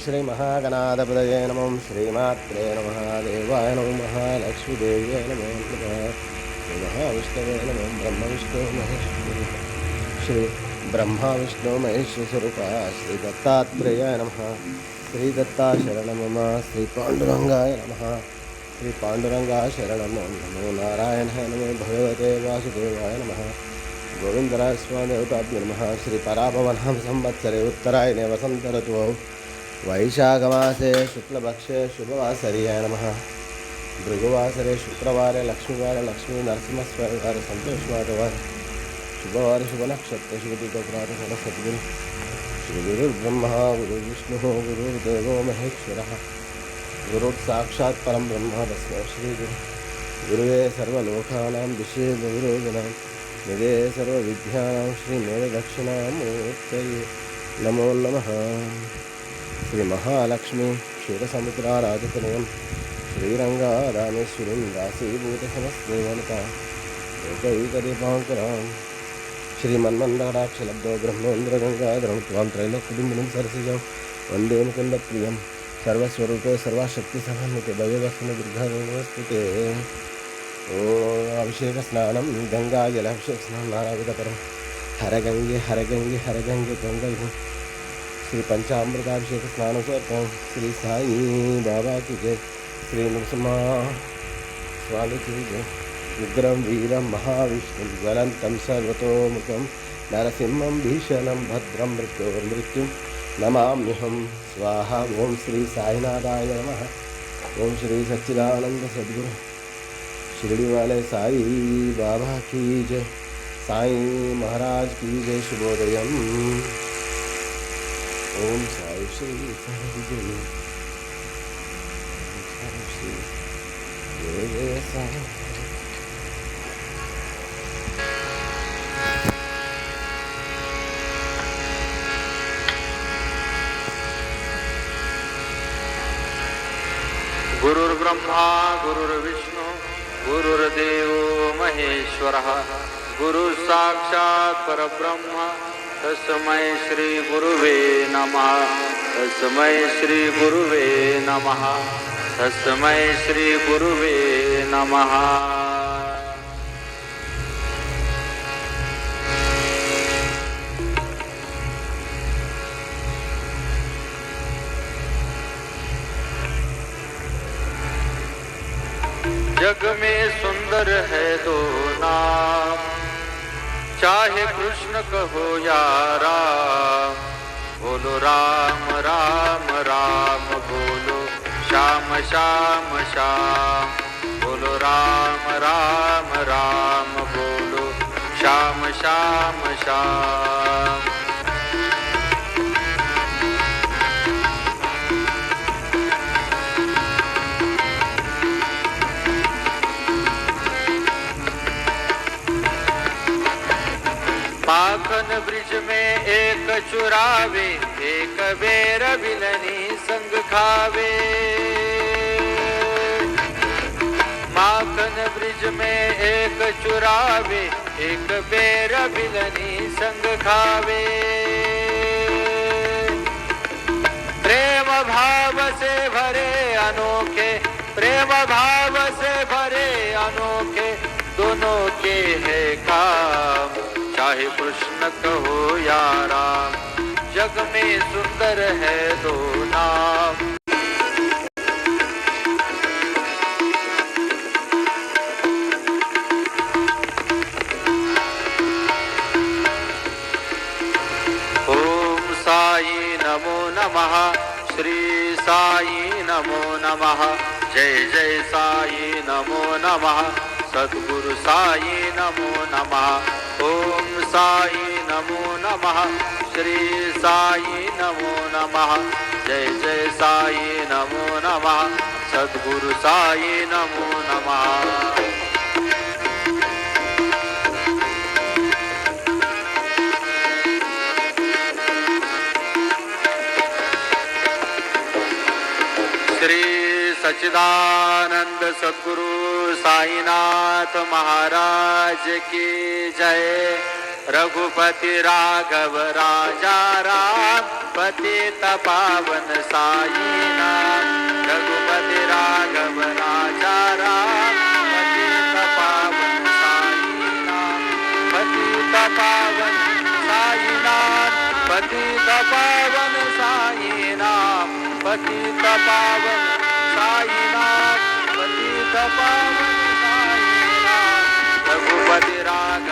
श्री महागणाधिपतये नमः श्रीमात्रे नमः देवाय नमः महालक्ष्मीदेव्यै नमः श्री महाविष्णवे नमः ब्रह्मविष्णु महेश्वरी श्री ब्रह्मा विष्णु महेश्वर स्वरूपा श्री दत्तात्रेयाय नमः श्री दत्ता शरणं मम श्री पाण्डुरङ्गाय नमः श्री पाण्डुरङ्गाय शरणं नमो नारायणाय नमो भगवते वासुदेवाय नमः गोविंदराय स्वामिदेवताभ्यो नमः श्री पराभवनां संवत्सरे उत्तरायणे वसंत ऋतौ वैशाखमासे शुक्लपक्षे शुभवासर्याय नमः भृगुवासरे शुक्रवारे लक्ष्मीवारे लक्ष्मी नरसिंहस्वामिवारे संतोषवारे शुभवारे शुभनक्षत्रे शुभदिक्पाले सद्गुरु श्री गुरुर्ब्रह्मा गुरुर्विष्णुः गुरुर्देवो महेश्वरः गुरुर्साक्षात् परं ब्रह्म तस्मै श्री गुरुवे सर्वलोकानां विषये गुरुजनां निधे सर्वविद्यानां श्रीमेधदक्षिणामूर्तये नमो नमः। श्री महालक्ष्मी क्षीरसमुद्राराजतनयं श्रीरङ्गारामेश्वरीं दासीभूतसमस्तेवनता लोकैकदीपाङ्कुरां श्रीमन्मन्दकटाक्षलब्धो ब्रह्मेन्द्रगङ्गाधरं त्वां त्रैलोक्यबिन्दुं सरसिजं वन्दे मुकुन्दप्रियं सर्वस्वरूपे सर्वशक्तिसमन्विते भव्यदर्शनदुर्गादेवस्तुते। अभिषेक स्नानं गंगाजलाभिषेक स्नानं नानाविधपरं हरगंगे हरगंगे हरगंगे गंगा श्री पंचामृताभिषेक स्नान समर्पण श्री साई बाबा की जय श्री नृसिंह स्वामी की जय उग्रं वीरं महाविष्णुं ज्वलन्तं सर्वतोमुखं नरसिंहं भीषणं भद्रं मृत्युर्मृत्युं नमाम्यहं स्वाहा। ओम श्री साईनाथाय नमः। ओम श्री सच्चिदानंद सद्गुरु शिरडी वाले साई बाबा की जय साई महाराज की जय शुभोदयम। ओम साई श्री साई जय जय साई। गुरुर्ब्रह्मा गुरुर्विष्णु गुरुर्देव महेश्वरः गुरु साक्षात् परब्रह्म तस्मै श्री गुरुवे नमः तस्मै श्री गुरुवे नमः तस्मै श्री गुरुवे नमः। जग में सुंदर है दो नाम चाहे कृष्ण कहो या राम बोलो राम राम राम बोलो श्याम श्याम श्याम बोलो राम राम राम बोलो श्याम श्याम श्याम। माखन ब्रिज में एक चुरावे एक बेर बिलनी संग खावे। माखन ब्रिज में एक चुरावे एक बेर बिलनी संग खावे। प्रेम भाव से भरे अनोखे प्रेम भाव से भरे अनोखे दोनों के है काम चाहे कृष्ण कहो या राम जग में सुंदर है दो नाम। ओम साई नमो नमः श्री साई नमो नमः जय जय साई नमो नमः सद्गुरु साई नमो नमः। ओम साई नमो नमः श्री साई नमो नमः जय जय साई नमो नमः सद्गुरु साई नमो नमः। श्री सच्चिदानंद सद्गुरु साईनाथ महाराज की जय। रघुपति राघव राजा राम पतित पावन साईनाथ रघुपति राघव राजा राम पतित पावन साईनाथ पतित पावन साईनाथ पतित पावन साईनाथ पतित पावन साईनाथ पतित पावन साईनाथ रघुपति राघव